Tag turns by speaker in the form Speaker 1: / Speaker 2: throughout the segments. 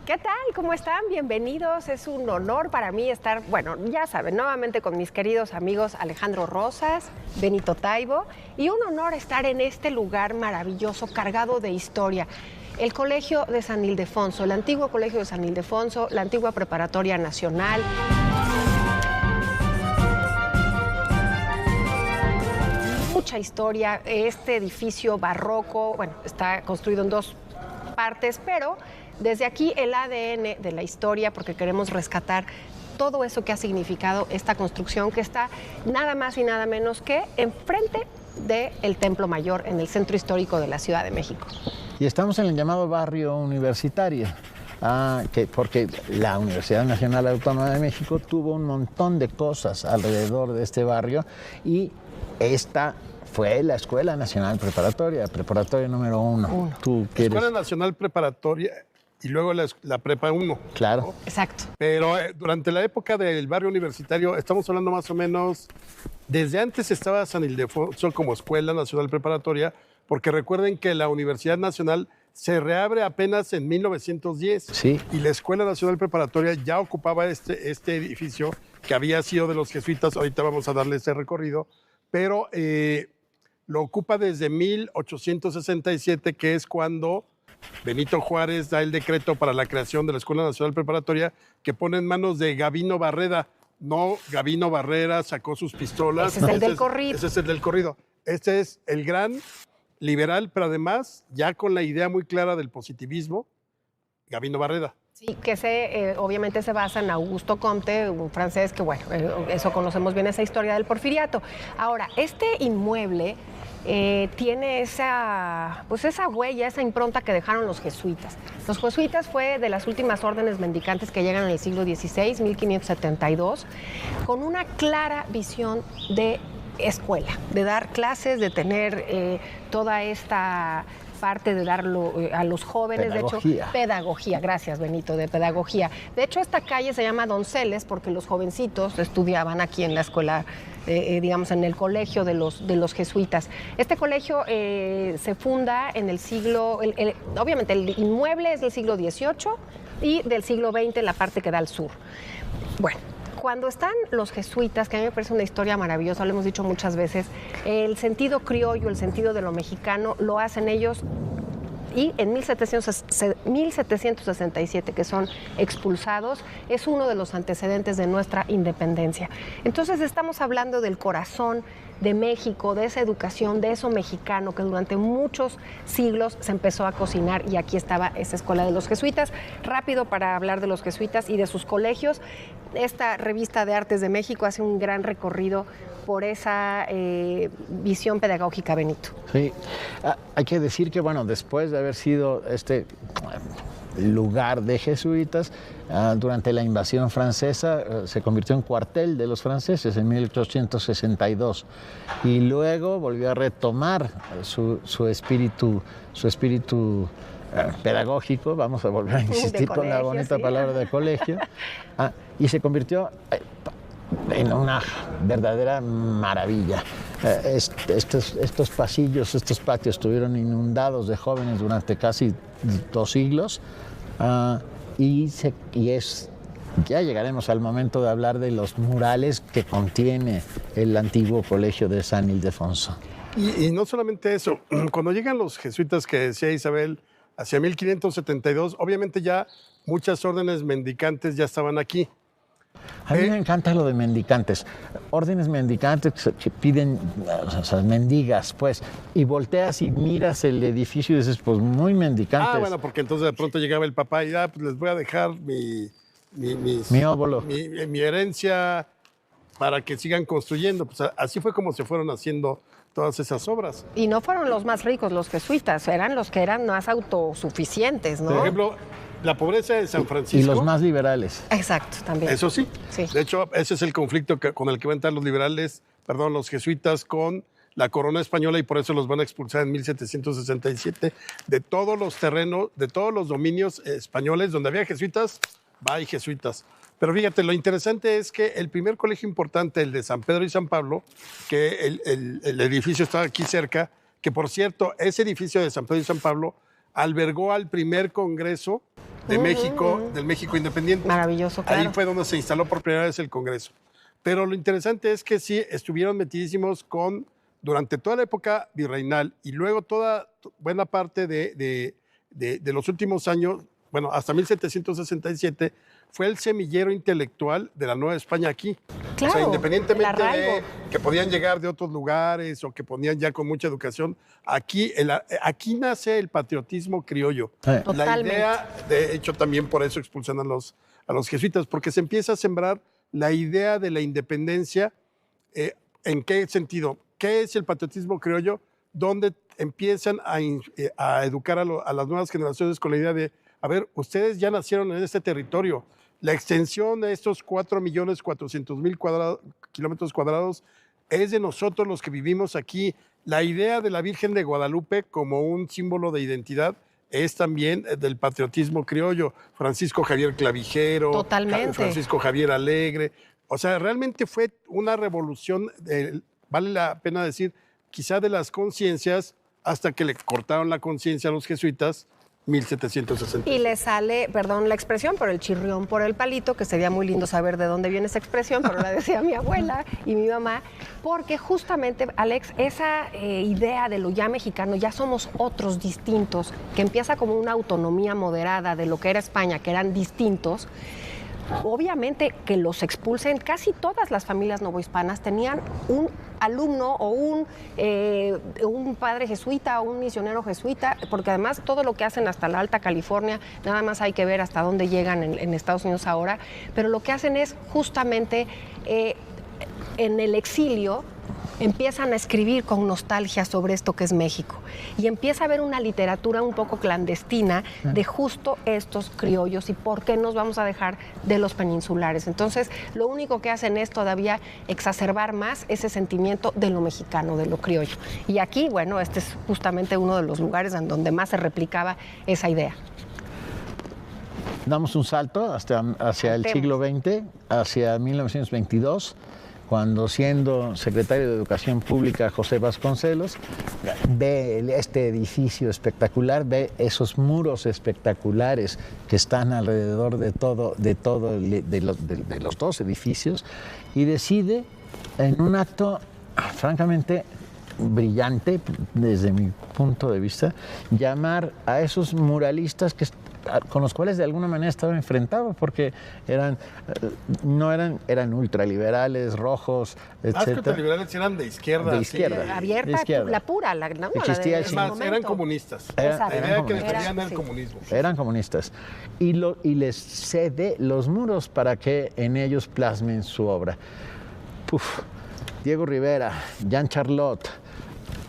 Speaker 1: ¿Qué tal? ¿Cómo están? Bienvenidos. Es un honor para mí estar, bueno, ya saben, nuevamente con mis queridos amigos Alejandro Rosas, Benito Taibo, y un honor estar en este lugar maravilloso, cargado de historia. El Colegio de San Ildefonso, el antiguo Colegio de San Ildefonso, la antigua Preparatoria Nacional. Mucha historia, este edificio barroco, bueno, está construido en dos partes, pero desde aquí el ADN de la historia, porque queremos rescatar todo eso que ha significado esta construcción que está nada más y nada menos que enfrente del Templo Mayor en el centro histórico de la Ciudad de México.
Speaker 2: Y estamos en el llamado barrio universitario, porque la Universidad Nacional Autónoma de México tuvo un montón de cosas alrededor de este barrio y esta fue la Escuela Nacional Preparatoria número 1. ¿Tú quieres?
Speaker 3: Escuela Nacional Preparatoria y luego la Prepa 1.
Speaker 2: Claro.
Speaker 3: ¿No?
Speaker 1: Exacto.
Speaker 3: Pero durante la época del barrio universitario, estamos hablando más o menos, desde antes estaba San Ildefonso como Escuela Nacional Preparatoria, porque recuerden que la Universidad Nacional se reabre apenas en 1910.
Speaker 2: Sí.
Speaker 3: Y la Escuela Nacional Preparatoria ya ocupaba este edificio que había sido de los jesuitas. Ahorita vamos a darle ese recorrido, pero lo ocupa desde 1867, que es cuando Benito Juárez da el decreto para la creación de la Escuela Nacional Preparatoria, que pone en manos de Gavino Barreda. No, Gavino Barrera sacó sus pistolas.
Speaker 1: Ese es el del corrido.
Speaker 3: Ese es el del corrido. Este es el gran liberal, pero además ya con la idea muy clara del positivismo, Gavino Barreda.
Speaker 1: Sí, que obviamente se basa en Augusto Comte, un francés que, bueno, eso conocemos bien, esa historia del porfiriato. Ahora, este inmueble tiene esa huella, esa impronta que dejaron los jesuitas. Los jesuitas fue de las últimas órdenes mendicantes que llegan en el siglo XVI, 1572, con una clara visión de escuela, de dar clases, de tener toda esta parte de darlo a los jóvenes.
Speaker 2: Pedagogía.
Speaker 1: De hecho, pedagogía, gracias Benito, de pedagogía. De hecho, esta calle se llama Donceles porque los jovencitos estudiaban aquí en la escuela, digamos, en el colegio de los jesuitas. Este colegio se funda en el siglo, obviamente el inmueble es del siglo XVIII y del siglo XX la parte que da al sur. Bueno, cuando están los jesuitas, que a mí me parece una historia maravillosa, lo hemos dicho muchas veces, el sentido criollo, el sentido de lo mexicano, lo hacen ellos. Y en 1767, que son expulsados, es uno de los antecedentes de nuestra independencia. Entonces estamos hablando del corazón de México, de esa educación, de eso mexicano que durante muchos siglos se empezó a cocinar, y aquí estaba esa escuela de los jesuitas. Rápido para hablar de los jesuitas y de sus colegios, esta revista de Artes de México hace un gran recorrido por esa visión pedagógica, Benito.
Speaker 2: Sí, hay que decir que, bueno, después de haber sido este lugar de jesuitas, durante la invasión francesa se convirtió en cuartel de los franceses en 1862 y luego volvió a retomar su espíritu pedagógico, vamos a volver a insistir con la bonita palabra de colegio, y se convirtió en una verdadera maravilla. Estos pasillos, estos patios estuvieron inundados de jóvenes durante casi 2 siglos, ya llegaremos al momento de hablar de los murales que contiene el antiguo colegio de San Ildefonso.
Speaker 3: Y no solamente eso, cuando llegan los jesuitas que decía Isabel, hacia 1572, obviamente ya muchas órdenes mendicantes ya estaban aquí.
Speaker 2: A mí me encanta lo de mendicantes. Órdenes mendicantes que piden, o sea, mendigas, pues, y volteas y miras el edificio y dices, pues, muy mendicantes.
Speaker 3: Bueno, porque entonces de pronto llegaba el papá y pues les voy a dejar
Speaker 2: mi óvulo,
Speaker 3: mi herencia para que sigan construyendo. Pues así fue como se fueron haciendo todas esas obras.
Speaker 1: Y no fueron los más ricos los jesuitas, eran los que eran más autosuficientes, ¿no?
Speaker 3: Por ejemplo, la pobreza de San Francisco.
Speaker 2: Y los más liberales.
Speaker 1: Exacto, también.
Speaker 3: Eso sí.
Speaker 1: Sí.
Speaker 3: De hecho, ese es el conflicto con el que van a entrar los jesuitas con la corona española, y por eso los van a expulsar en 1767 de todos los terrenos, de todos los dominios españoles. Donde había jesuitas, hay jesuitas. Pero fíjate, lo interesante es que el primer colegio importante, el de San Pedro y San Pablo, que el edificio está aquí cerca, que por cierto, ese edificio de San Pedro y San Pablo albergó al primer congreso de México, del México independiente.
Speaker 1: Maravilloso, claro.
Speaker 3: Ahí fue donde se instaló por primera vez el Congreso. Pero lo interesante es que sí estuvieron metidísimos durante toda la época virreinal y luego buena parte de los últimos años, bueno, hasta 1767, fue el semillero intelectual de la Nueva España aquí.
Speaker 1: Claro,
Speaker 3: o sea, independientemente
Speaker 1: el
Speaker 3: de
Speaker 1: arraigo.
Speaker 3: que podían llegar de otros lugares o que ponían ya con mucha educación, aquí nace el patriotismo criollo. La
Speaker 1: Totalmente.
Speaker 3: idea, de hecho, también por eso expulsan a los jesuitas, porque se empieza a sembrar la idea de la independencia. ¿En qué sentido? ¿Qué es el patriotismo criollo? Donde empiezan a educar a las nuevas generaciones con la idea de, a ver, ustedes ya nacieron en este territorio. La extensión de estos 4.400.000 kilómetros cuadrados es de nosotros los que vivimos aquí. La idea de la Virgen de Guadalupe como un símbolo de identidad es también del patriotismo criollo. Francisco Javier Clavijero,
Speaker 1: Totalmente.
Speaker 3: Francisco Javier Alegre. O sea, realmente fue una revolución, vale la pena decir, quizá de las conciencias, hasta que le cortaron la conciencia a los jesuitas, 1760.
Speaker 1: Y le sale, perdón la expresión, pero el chirrión por el palito, que sería muy lindo saber de dónde viene esa expresión, pero la decía mi abuela y mi mamá, porque justamente, Alex, esa idea de lo ya mexicano, ya somos otros distintos, que empieza como una autonomía moderada de lo que era España, que eran distintos. Obviamente que los expulsen, casi todas las familias novohispanas tenían un alumno o un padre jesuita o un misionero jesuita, porque además todo lo que hacen hasta la Alta California, nada más hay que ver hasta dónde llegan en Estados Unidos ahora, pero lo que hacen es justamente en el exilio empiezan a escribir con nostalgia sobre esto que es México y empieza a haber una literatura un poco clandestina de justo estos criollos y por qué nos vamos a dejar de los peninsulares. Entonces, lo único que hacen es todavía exacerbar más ese sentimiento de lo mexicano, de lo criollo. Y aquí, bueno, este es justamente uno de los lugares en donde más se replicaba esa idea.
Speaker 2: Damos un salto hacia el siglo XX, hacia 1922, cuando siendo secretario de Educación Pública José Vasconcelos, ve este edificio espectacular, ve esos muros espectaculares que están alrededor de los dos edificios y decide, en un acto francamente brillante desde mi punto de vista, llamar a esos muralistas con los cuales de alguna manera estaba enfrentado, porque eran ultraliberales, rojos, etc.
Speaker 3: Más que ultraliberales eran de izquierda.
Speaker 2: De izquierda.
Speaker 3: Sí.
Speaker 1: Abierta,
Speaker 2: de izquierda.
Speaker 1: la pura, ¿no?
Speaker 2: Existía
Speaker 1: la de
Speaker 2: el
Speaker 3: Es más,
Speaker 1: momento.
Speaker 3: eran comunistas.
Speaker 1: Exacto.
Speaker 3: La idea que
Speaker 2: comunistas.
Speaker 3: defendían el
Speaker 1: Sí.
Speaker 3: comunismo.
Speaker 2: Eran comunistas. Y les cede los muros para que en ellos plasmen su obra. Diego Rivera, Jean Charlotte.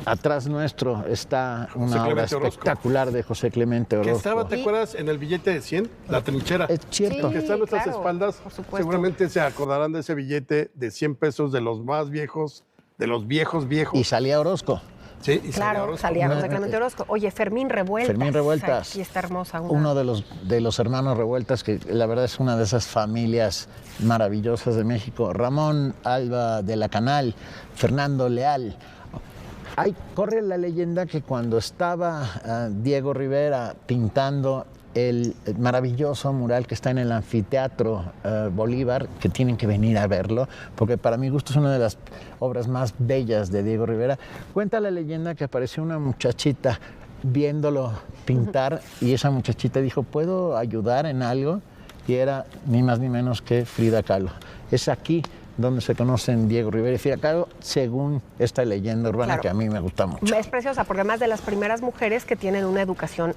Speaker 2: Atrás nuestro está una obra espectacular de José Clemente Orozco.
Speaker 3: Que estaba, ¿te acuerdas? En el billete de 100, la trinchera.
Speaker 2: Es cierto.
Speaker 3: Que está a nuestras
Speaker 1: claro,
Speaker 3: espaldas.
Speaker 1: por supuesto.
Speaker 3: Seguramente se acordarán de ese billete de 100 pesos, de los más viejos, de los viejos.
Speaker 2: Y salía Orozco.
Speaker 3: Sí, y
Speaker 1: Claro, salía José Clemente Orozco. Oye, Fermín Revueltas.
Speaker 2: Fermín Revueltas.
Speaker 1: Aquí está hermosa.
Speaker 2: Uno de los hermanos Revueltas, que la verdad es una de esas familias maravillosas de México. Ramón Alba de la Canal, Fernando Leal. Corre la leyenda que cuando estaba Diego Rivera pintando el maravilloso mural que está en el Anfiteatro Bolívar, que tienen que venir a verlo, porque para mi gusto es una de las obras más bellas de Diego Rivera, cuenta la leyenda que apareció una muchachita viéndolo pintar y esa muchachita dijo, ¿puedo ayudar en algo? Y era ni más ni menos que Frida Kahlo. Es aquí donde se conocen Diego Rivera y Frida Kahlo, según esta leyenda urbana, claro, que a mí me gusta mucho.
Speaker 1: Es preciosa, porque además de las primeras mujeres que tienen una educación,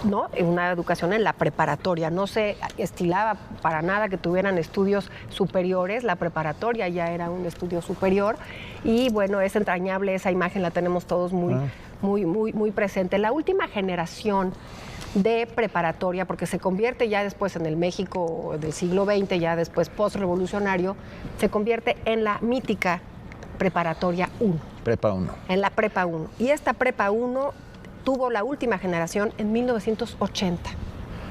Speaker 1: ¿no? Una educación en la preparatoria. No se estilaba para nada que tuvieran estudios superiores, la preparatoria ya era un estudio superior y bueno, es entrañable esa imagen, la tenemos todos muy presente. La última generación de preparatoria, porque se convierte ya después en el México del siglo XX, ya después postrevolucionario, se convierte en la mítica preparatoria 1.
Speaker 2: Prepa 1.
Speaker 1: En la Prepa 1. Y esta Prepa 1 tuvo la última generación en 1980.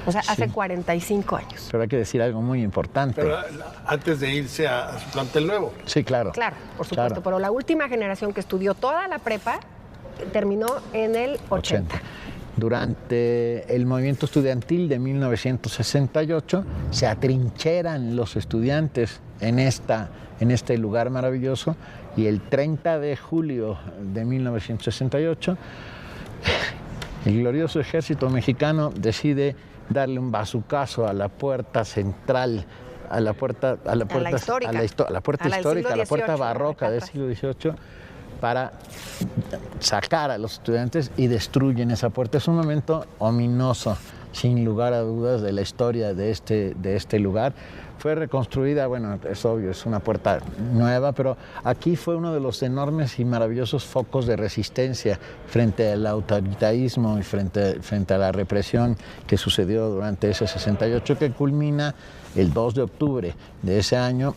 Speaker 1: O sea, hace 45 años.
Speaker 2: Pero hay que decir algo muy importante.
Speaker 3: Pero antes de irse a su plantel nuevo.
Speaker 2: Sí, claro.
Speaker 1: Claro, por supuesto.
Speaker 2: Claro.
Speaker 1: Pero la última generación que estudió toda la prepa terminó en el 80.
Speaker 2: Durante el movimiento estudiantil de 1968 se atrincheran los estudiantes en este lugar maravilloso, y el 30 de julio de 1968 el glorioso ejército mexicano decide darle un bazucazo a la puerta central, a la puerta histórica, a la puerta barroca del siglo XVIII, para sacar a los estudiantes, y destruyen esa puerta. Es un momento ominoso, sin lugar a dudas, de la historia de este lugar. Fue reconstruida, bueno, es obvio, es una puerta nueva, pero aquí fue uno de los enormes y maravillosos focos de resistencia frente al autoritarismo y frente a la represión que sucedió durante ese 68, que culmina el 2 de octubre de ese año,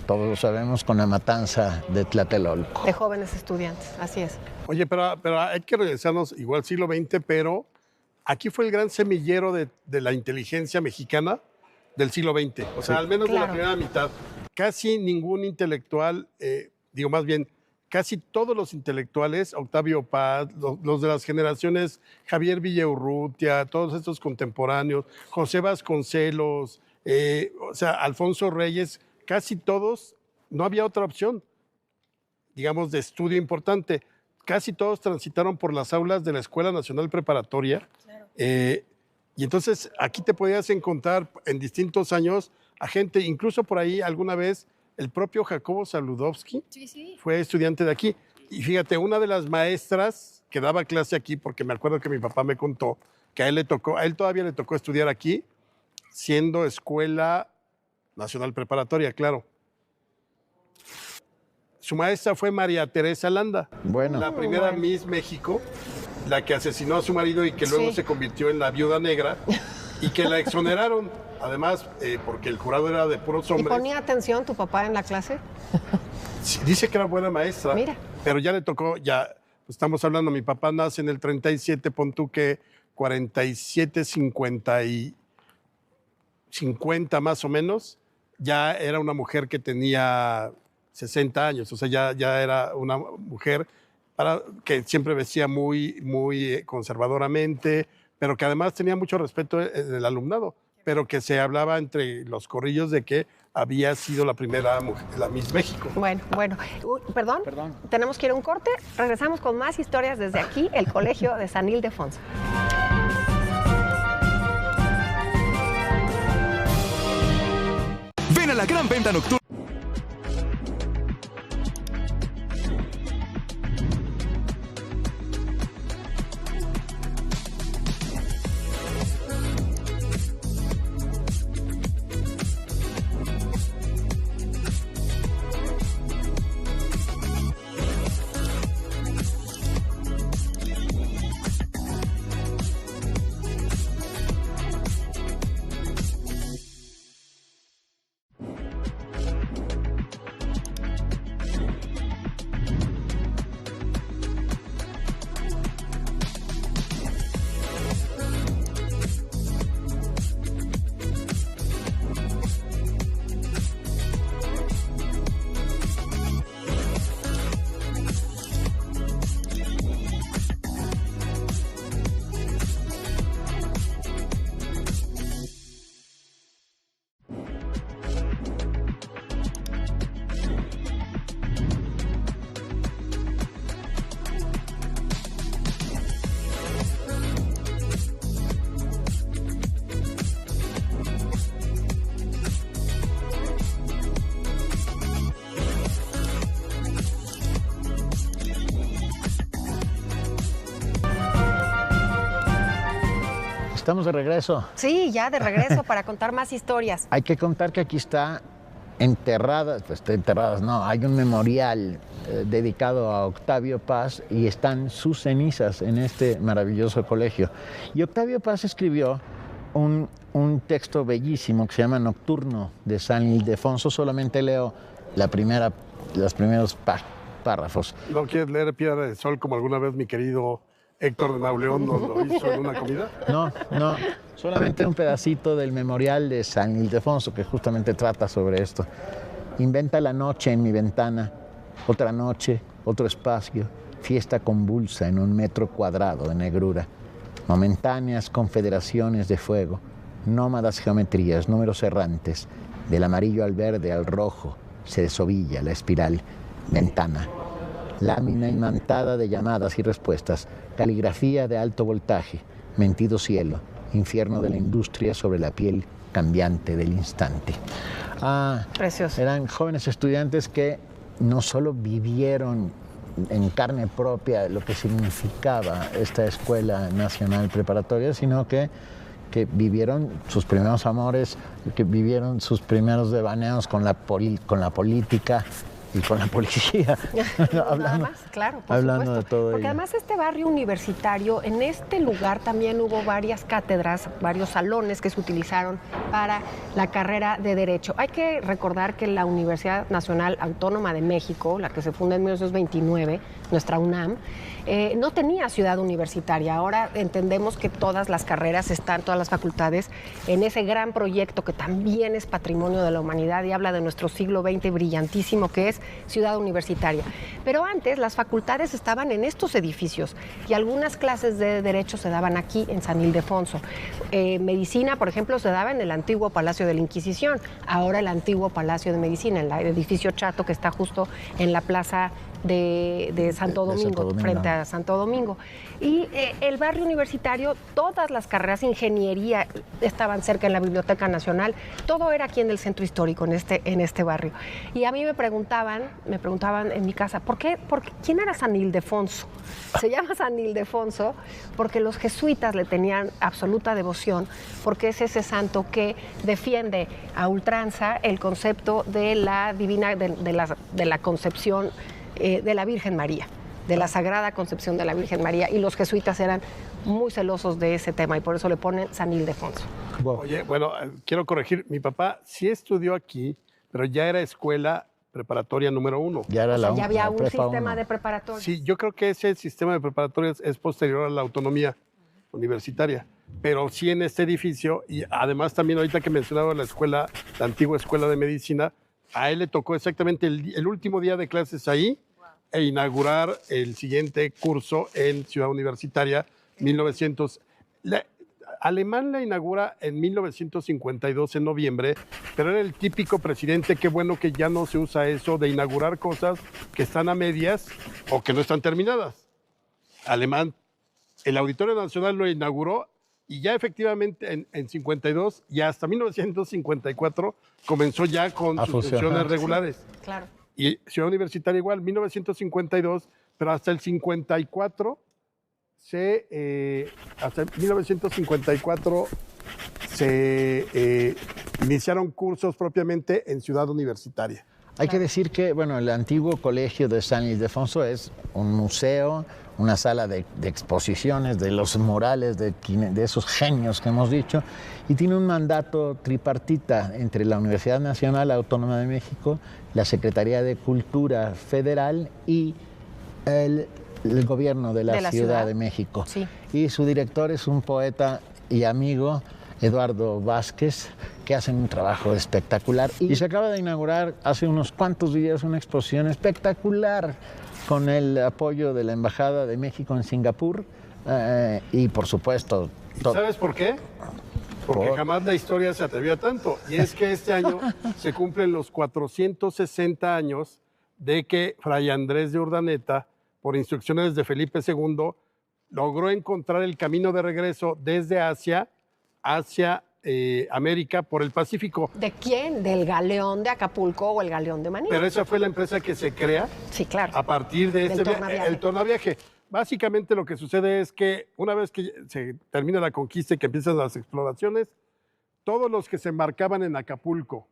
Speaker 2: todos lo sabemos, con la matanza de Tlatelolco.
Speaker 1: De jóvenes estudiantes, así es.
Speaker 3: Oye, pero hay que regresarnos igual al siglo XX, pero aquí fue el gran semillero de la inteligencia mexicana del siglo XX, o sea, al menos de la primera mitad. Casi ningún intelectual, más bien, casi todos los intelectuales, Octavio Paz, los de las generaciones, Javier Villaurrutia, todos estos contemporáneos, José Vasconcelos, Alfonso Reyes, casi todos, no había otra opción, digamos, de estudio importante. Casi todos transitaron por las aulas de la Escuela Nacional Preparatoria. Claro. Y entonces aquí te podías encontrar en distintos años a gente, incluso por ahí alguna vez el propio Jacobo Saludowski fue estudiante de aquí. Y fíjate, una de las maestras que daba clase aquí, porque me acuerdo que mi papá me contó que a él todavía le tocó estudiar aquí, siendo Escuela Nacional Preparatoria, claro. Su maestra fue María Teresa Landa, la primera Miss México, la que asesinó a su marido y que luego se convirtió en la viuda negra y que la exoneraron, además, porque el jurado era de puros hombres.
Speaker 1: ¿Y ponía atención tu papá en la clase?
Speaker 3: Sí, dice que era buena maestra.
Speaker 1: Mira.
Speaker 3: Pero ya le tocó, estamos hablando, mi papá nace en el 37, pon tú que 47, 50 más o menos, ya era una mujer que tenía 60 años, o sea, ya era una mujer que siempre vestía muy conservadoramente, pero que además tenía mucho respeto del alumnado, pero que se hablaba entre los corrillos de que había sido la primera mujer, la Miss México.
Speaker 1: Bueno. Perdón. Tenemos que ir a un corte. Regresamos con más historias desde aquí, el Colegio de San Ildefonso.
Speaker 4: Ven a la gran venta nocturna.
Speaker 2: Estamos de regreso.
Speaker 1: Sí, ya de regreso para contar más historias.
Speaker 2: Hay que contar que aquí está hay un memorial dedicado a Octavio Paz y están sus cenizas en este maravilloso colegio. Y Octavio Paz escribió un texto bellísimo que se llama Nocturno de San Ildefonso. Solamente leo los primeros párrafos.
Speaker 3: ¿No quieres leer Piedra del Sol como alguna vez mi querido Héctor de Mauleón nos lo hizo en una comida?
Speaker 2: No, solamente un pedacito del memorial de San Ildefonso que justamente trata sobre esto. Inventa la noche en mi ventana, otra noche, otro espacio, fiesta convulsa en un metro cuadrado de negrura. momentáneas confederaciones de fuego, nómadas geometrías, números errantes, del amarillo al verde al rojo, se desovilla la espiral, ventana, lámina imantada de llamadas y respuestas, caligrafía de alto voltaje, mentido cielo, infierno de la industria sobre la piel cambiante del instante.
Speaker 1: Precioso.
Speaker 2: Eran jóvenes estudiantes que no solo vivieron en carne propia lo que significaba esta Escuela Nacional Preparatoria, sino que vivieron sus primeros amores, que vivieron sus primeros devaneos con la política y con la policía.
Speaker 1: Nada más, claro, por
Speaker 2: hablando
Speaker 1: supuesto.
Speaker 2: de todo
Speaker 1: Porque
Speaker 2: ello.
Speaker 1: además este barrio universitario, en este lugar también hubo varias cátedras, varios salones que se utilizaron para la carrera de Derecho. Hay que recordar que la Universidad Nacional Autónoma de México, la que se funda en 1929, nuestra UNAM, no tenía ciudad universitaria. Ahora entendemos que todas las carreras están, todas las facultades, en ese gran proyecto que también es patrimonio de la humanidad y habla de nuestro siglo XX brillantísimo, que es ciudad universitaria. Pero antes las facultades estaban en estos edificios y algunas clases de Derecho se daban aquí en San Ildefonso. Medicina, por ejemplo, se daba en el antiguo Palacio de la Inquisición, ahora el antiguo Palacio de Medicina, en el edificio Chato que está justo en la plaza de Santo Domingo, frente a Santo Domingo. Y el barrio universitario, todas las carreras, ingeniería, estaban cerca en la Biblioteca Nacional, todo era aquí en el centro histórico, en este barrio. Y a mí me preguntaban en mi casa, ¿quién era San Ildefonso? Se llama San Ildefonso porque los jesuitas le tenían absoluta devoción, porque es ese santo que defiende a ultranza el concepto de la divina, de la concepción de la Virgen María, de la Sagrada Concepción de la Virgen María, y los jesuitas eran muy celosos de ese tema y por eso le ponen San Ildefonso.
Speaker 2: Wow.
Speaker 3: Oye, bueno, quiero corregir, mi papá sí estudió aquí, pero ya era escuela preparatoria número 1.
Speaker 2: Ya era
Speaker 1: Ya había un
Speaker 2: prepa
Speaker 1: sistema
Speaker 2: 1.
Speaker 1: de preparatoria.
Speaker 3: Sí, yo creo que ese sistema de preparatorias es posterior a la autonomía universitaria, pero sí en este edificio, y además también ahorita que mencionaba la antigua escuela de medicina, a él le tocó exactamente el último día de clases ahí e inaugurar el siguiente curso en Ciudad Universitaria, 1900. Alemán la inaugura en 1952, en noviembre, pero era el típico presidente, qué bueno que ya no se usa eso de inaugurar cosas que están a medias o que no están terminadas. Alemán, el Auditorio Nacional lo inauguró y ya efectivamente en 52 y hasta 1954 comenzó ya con
Speaker 2: A
Speaker 3: sus
Speaker 2: funcionar.
Speaker 3: funciones regulares.
Speaker 1: Sí, claro.
Speaker 3: Y Ciudad Universitaria igual, 1952, pero hasta el 54 hasta 1954 se iniciaron cursos propiamente en Ciudad Universitaria.
Speaker 2: Hay que decir que, bueno, el antiguo colegio de San Ildefonso es un museo, una sala de exposiciones de los murales de esos genios que hemos dicho, y tiene un mandato tripartita entre la Universidad Nacional Autónoma de México, la Secretaría de Cultura Federal y el gobierno de la Ciudad de México.
Speaker 1: Sí.
Speaker 2: Y su director es un poeta y amigo, Eduardo Vázquez, que hacen un trabajo espectacular. Y se acaba de inaugurar hace unos cuantos días una exposición espectacular con el apoyo de la Embajada de México en Singapur y, por supuesto...
Speaker 3: ¿Sabes por qué? Porque jamás la historia se atrevió a tanto. Y es que este año se cumplen los 460 años de que Fray Andrés de Urdaneta, por instrucciones de Felipe II, logró encontrar el camino de regreso desde Asia hacia América por el Pacífico.
Speaker 1: ¿De quién? ¿Del galeón de Acapulco o el galeón de Manila?
Speaker 3: Pero esa fue la empresa que se crea
Speaker 1: Sí, claro.
Speaker 3: a partir de
Speaker 1: Del tornaviaje.
Speaker 3: el tornaviaje. Básicamente lo que sucede es que una vez que se termina la conquista y que empiezan las exploraciones, todos los que se embarcaban en Acapulco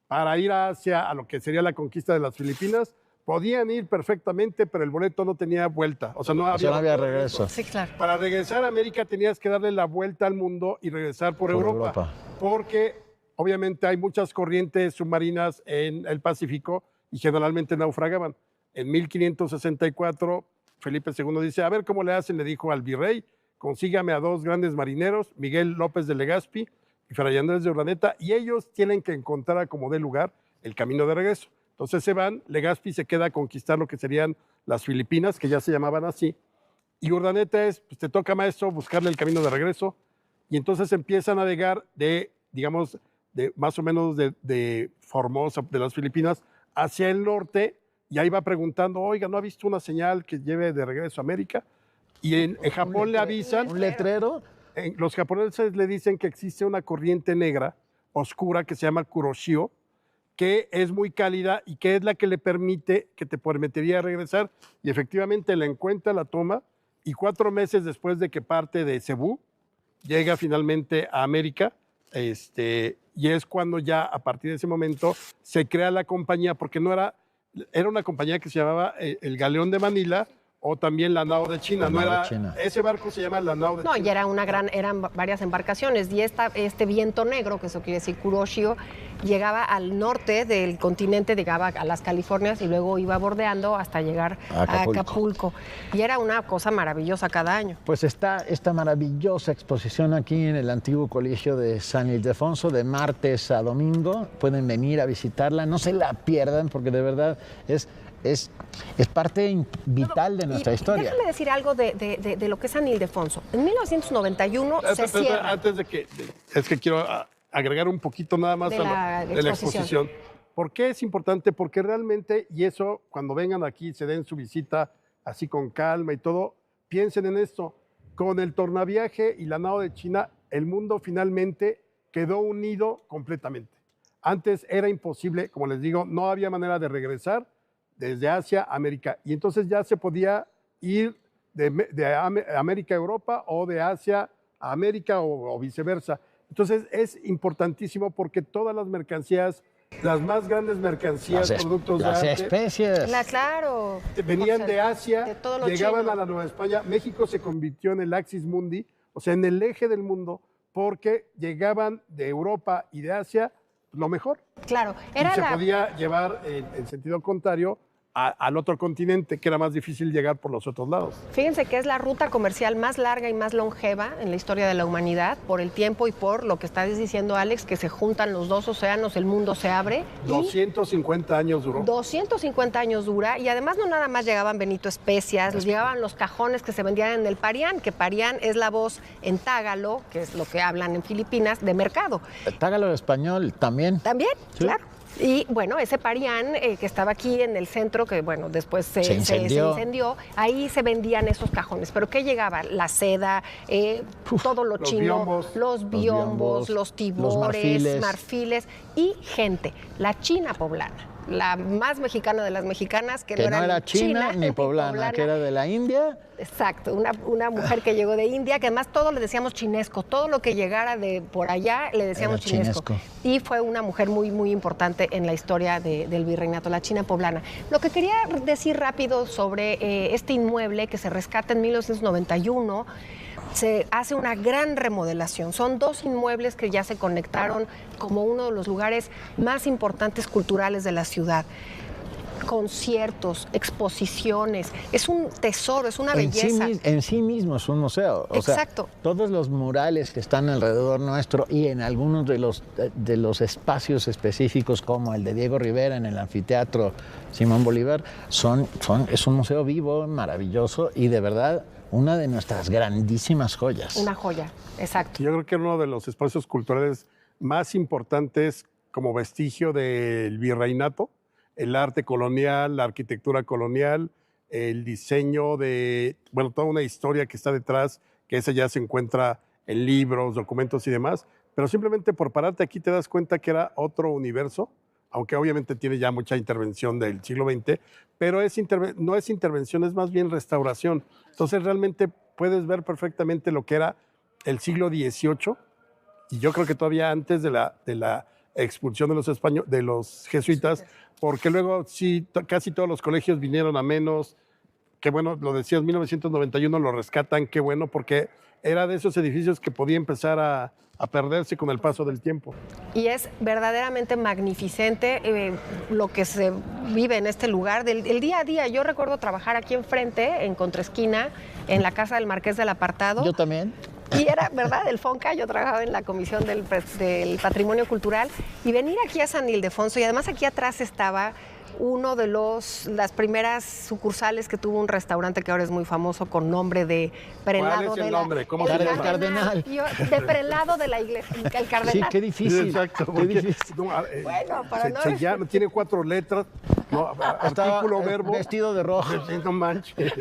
Speaker 3: para ir hacia a lo que sería la conquista de las Filipinas, podían ir perfectamente, pero el boleto no tenía vuelta. O sea, no había
Speaker 2: regreso.
Speaker 1: Sí, claro.
Speaker 3: Para regresar a América tenías que darle la vuelta al mundo y regresar por Europa. Porque obviamente hay muchas corrientes submarinas en el Pacífico y generalmente naufragaban. En 1564, Felipe II dice, a ver cómo le hacen, le dijo al virrey, consígame a 2 grandes marineros, Miguel López de Legazpi y Fray Andrés de Urdaneta, y ellos tienen que encontrar a como dé lugar el camino de regreso. Entonces se van, Legazpi se queda a conquistar lo que serían las Filipinas, que ya se llamaban así, Y Urdaneta es, pues te toca, maestro, buscarle el camino de regreso. Y entonces empieza a navegar de, digamos, de más o menos de Formosa, de las Filipinas, hacia el norte. Y ahí va preguntando, oiga, ¿no ha visto una señal que lleve de regreso a América? Y en Japón le avisan.
Speaker 2: ¿Un letrero?
Speaker 3: Los japoneses le dicen que existe una corriente negra oscura que se llama Kuroshio, que es muy cálida y que es la que le permite, que te permitiría regresar. Y efectivamente la encuentra, la toma, y 4 meses después de que parte de Cebú, llega finalmente a América, y es cuando ya a partir de ese momento se crea la compañía, porque era una compañía que se llamaba el Galeón de Manila, o también la Nao de China. Ese barco se llama la Nao de China.
Speaker 1: No, y era eran varias embarcaciones. Y este viento negro, que eso quiere decir Kuroshio, llegaba al norte del continente, llegaba a las Californias y luego iba bordeando hasta llegar a Acapulco. Y era una cosa maravillosa cada año.
Speaker 2: Pues está esta maravillosa exposición aquí en el antiguo colegio de San Ildefonso, de martes a domingo. Pueden venir a visitarla, no se la pierdan, porque de verdad es parte vital de nuestra historia.
Speaker 1: Déjame decir algo de lo que es San Ildefonso. En 1991 se cierra.
Speaker 3: Antes es que quiero agregar un poquito nada más
Speaker 1: de la
Speaker 3: exposición. ¿Por qué es importante? Porque realmente, y eso cuando vengan aquí, se den su visita así con calma y todo, piensen en esto. Con el tornaviaje y la Nao de China, el mundo finalmente quedó unido completamente. Antes era imposible, como les digo, no había manera de regresar desde Asia a América. Y entonces ya se podía ir de América a Europa o de Asia a América o viceversa. Entonces es importantísimo porque todas las mercancías, las más grandes mercancías, productos de arte,
Speaker 2: las especies,
Speaker 1: claro,
Speaker 3: venían de Asia, llegaban
Speaker 1: chino.
Speaker 3: a la Nueva España. México se convirtió en el Axis Mundi, o sea, en el eje del mundo, porque llegaban de Europa y de Asia lo mejor.
Speaker 1: Claro,
Speaker 3: y se podía llevar en sentido contrario al otro continente, que era más difícil llegar por los otros lados.
Speaker 1: Fíjense que es la ruta comercial más larga y más longeva en la historia de la humanidad, por el tiempo y por lo que estás diciendo, Alex, que se juntan los dos océanos, el mundo se abre.
Speaker 3: 250 años duró.
Speaker 1: 250 años dura, y además no nada más llegaban, Benito, especias, llegaban los cajones que se vendían en el Parián, que Parián es la voz en tágalo, que es lo que hablan en Filipinas, de mercado.
Speaker 2: El tágalo español también.
Speaker 1: También,
Speaker 2: sí.
Speaker 1: Claro. Y bueno, ese Parián que estaba aquí en el centro, que bueno, después se incendió, ahí se vendían esos cajones. ¿Pero qué llegaba? La seda, todo lo chino, los biombos, los tibores, marfiles y gente, la china poblana. La más mexicana de las mexicanas, que no
Speaker 2: era china ni poblana, que era de la India.
Speaker 1: Exacto, una mujer que llegó de India, que además todo le decíamos chinesco, todo lo que llegara de por allá le decíamos chinesco. Y fue una mujer muy, muy importante en la historia del virreinato, la china poblana. Lo que quería decir rápido sobre este inmueble que se rescata en 1991, se hace una gran remodelación. Son 2 inmuebles que ya se conectaron como uno de los lugares más importantes culturales de la ciudad. Conciertos, exposiciones, es un tesoro, es una belleza.
Speaker 2: En sí mismo es un museo.
Speaker 1: Exacto.
Speaker 2: Sea, todos los murales que están alrededor nuestro y en algunos de los espacios específicos, como el de Diego Rivera en el anfiteatro Simón Bolívar, es un museo vivo, maravilloso y de verdad una de nuestras grandísimas joyas.
Speaker 1: Una joya, exacto.
Speaker 3: Yo creo que uno de los espacios culturales más importantes como vestigio del virreinato, el arte colonial, la arquitectura colonial, el diseño de, toda una historia que está detrás, que esa ya se encuentra en libros, documentos y demás, pero simplemente por pararte aquí te das cuenta que era otro universo, aunque obviamente tiene ya mucha intervención del siglo XX, pero no es intervención, es más bien restauración. Entonces realmente puedes ver perfectamente lo que era el siglo XVIII, y yo creo que todavía antes de la expulsión de los jesuitas, porque luego sí, casi todos los colegios vinieron a menos, que bueno, lo decías, 1991 lo rescatan, qué bueno, porque era de esos edificios que podía empezar a perderse con el paso del tiempo.
Speaker 1: Y es verdaderamente magnificente lo que se vive en este lugar, el día a día. Yo recuerdo trabajar aquí enfrente, en contraesquina, en la casa del Marqués del Apartado.
Speaker 2: Yo también.
Speaker 1: Y era, ¿verdad?, del FONCA, yo trabajaba en la Comisión del Patrimonio Cultural, y venir aquí a San Ildefonso, y además aquí atrás estaba uno de las primeras sucursales que tuvo un restaurante que ahora es muy famoso con nombre de prelado.
Speaker 3: ¿Cuál es el nombre? ¿Cómo
Speaker 1: el
Speaker 3: se llama?
Speaker 2: Cardenal.
Speaker 1: De prelado de la iglesia, el cardenal.
Speaker 2: Sí, qué difícil.
Speaker 3: Exacto.
Speaker 2: Qué
Speaker 3: Porque,
Speaker 2: difícil.
Speaker 3: no,
Speaker 1: Bueno, para no-
Speaker 3: se llama, tiene 4 letras, no,
Speaker 2: Estaba
Speaker 3: artículo, verbo.
Speaker 2: vestido de rojo.
Speaker 3: No manches.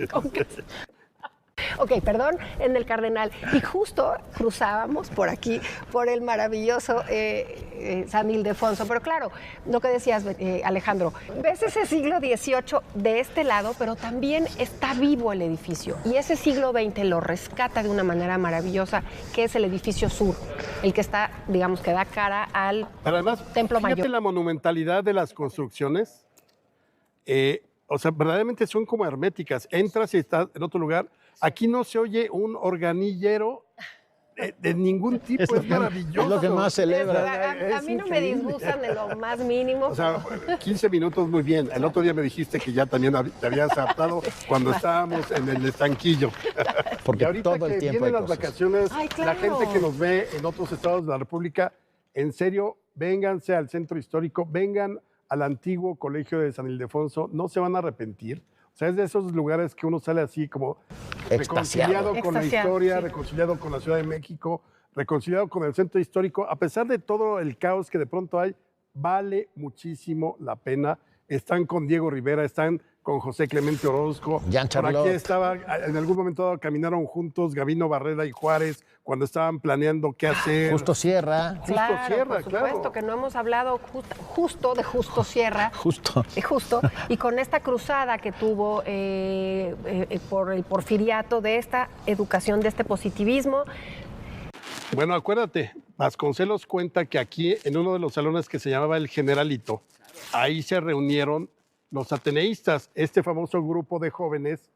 Speaker 1: Ok, perdón, en el Cardenal. Y justo cruzábamos por aquí, por el maravilloso San Ildefonso. Pero claro, lo que decías, Alejandro, ves ese siglo XVIII de este lado, pero también está vivo el edificio. Y ese siglo XX lo rescata de una manera maravillosa, que es el edificio sur, el que está, digamos, que da cara al
Speaker 3: Pero además,
Speaker 1: Templo
Speaker 3: fíjate
Speaker 1: Mayor.
Speaker 3: la monumentalidad de las construcciones. O sea, verdaderamente son como herméticas. Entras y estás en otro lugar. Aquí no se oye un organillero de ningún tipo. Es maravilloso.
Speaker 2: Es lo que más celebra.
Speaker 1: A mí no me disgustan de lo más mínimo.
Speaker 3: O sea, 15 minutos muy bien. El otro día me dijiste que ya también te habías adaptado cuando estábamos en el estanquillo.
Speaker 2: Porque
Speaker 3: Y ahorita
Speaker 2: todo el
Speaker 3: que
Speaker 2: tiempo
Speaker 3: vienen
Speaker 2: hay
Speaker 3: las
Speaker 2: cosas.
Speaker 3: vacaciones,
Speaker 1: Ay,
Speaker 3: la
Speaker 1: claro.
Speaker 3: gente que nos ve en otros estados de la República, en serio, vénganse al centro histórico, vengan al antiguo colegio de San Ildefonso, no se van a arrepentir. O sea, es de esos lugares que uno sale así como
Speaker 2: Extasiado.
Speaker 3: reconciliado con la
Speaker 1: Extasiado,
Speaker 3: historia,
Speaker 1: sí.
Speaker 3: reconciliado con la Ciudad de México, reconciliado con el centro histórico. A pesar de todo el caos que de pronto hay, vale muchísimo la pena. Están con Diego Rivera, están con José Clemente Orozco.
Speaker 2: Jean
Speaker 3: Por
Speaker 2: Charlotte.
Speaker 3: aquí estaba, en algún momento dado, caminaron juntos Gabino Barreda y Juárez cuando estaban planeando qué hacer.
Speaker 2: Justo Sierra.
Speaker 3: Justo
Speaker 1: Claro,
Speaker 3: Sierra,
Speaker 1: por supuesto,
Speaker 3: claro.
Speaker 1: que no hemos hablado justo de Justo Sierra.
Speaker 2: Justo.
Speaker 1: Justo, y con esta cruzada que tuvo por el porfiriato, de esta educación, de este positivismo.
Speaker 3: Bueno, acuérdate, Vasconcelos cuenta que aquí, en uno de los salones que se llamaba El Generalito, ahí se reunieron los ateneístas, este famoso grupo de jóvenes,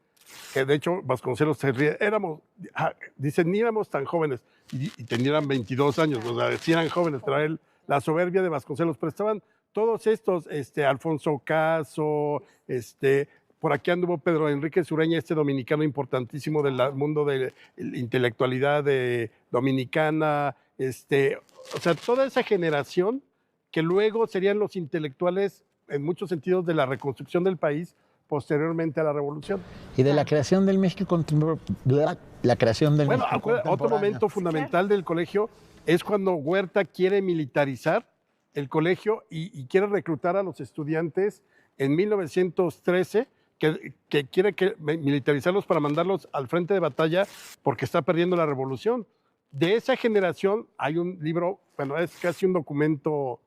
Speaker 3: que de hecho Vasconcelos se ríe, dicen, ni éramos tan jóvenes, y tenían 22 años, o sea, sí eran jóvenes, pero él, la soberbia de Vasconcelos, pero estaban todos estos, Alfonso Caso, por aquí anduvo Pedro Enrique Sureña, este dominicano importantísimo del mundo de la intelectualidad dominicana, o sea, toda esa generación que luego serían los intelectuales en muchos sentidos de la reconstrucción del país posteriormente a la revolución.
Speaker 2: Y de la creación del México contemporáneo. La creación del
Speaker 3: Bueno,
Speaker 2: México
Speaker 3: otro
Speaker 2: contemporáneo.
Speaker 3: momento fundamental del colegio es cuando Huerta quiere militarizar el colegio y quiere reclutar a los estudiantes en 1913, que quiere militarizarlos para mandarlos al frente de batalla porque está perdiendo la revolución. De esa generación hay un libro, bueno, es casi un documento,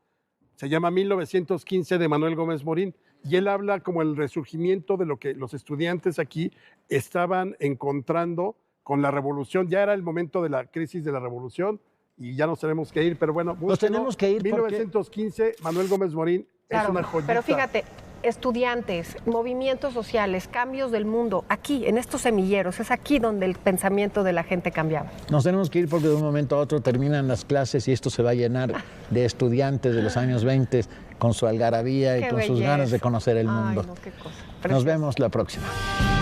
Speaker 3: se llama 1915 de Manuel Gómez Morín, y él habla como el resurgimiento de lo que los estudiantes aquí estaban encontrando con la revolución. Ya era el momento de la crisis de la revolución y ya nos tenemos que ir, pero bueno, búsquenlo.
Speaker 2: tenemos que ir porque-
Speaker 3: 1915, Manuel Gómez Morín, es
Speaker 1: Claro,
Speaker 3: una joyita.
Speaker 1: pero fíjate, estudiantes, movimientos sociales, cambios del mundo, aquí, en estos semilleros, es aquí donde el pensamiento de la gente cambiaba.
Speaker 2: Nos tenemos que ir porque de un momento a otro terminan las clases y esto se va a llenar de estudiantes de los años 20 con su algarabía y
Speaker 1: Qué
Speaker 2: con sus
Speaker 1: belleza.
Speaker 2: ganas de conocer el mundo.
Speaker 1: Ay, no, qué cosa.
Speaker 2: Nos
Speaker 1: Precioso.
Speaker 2: vemos la próxima.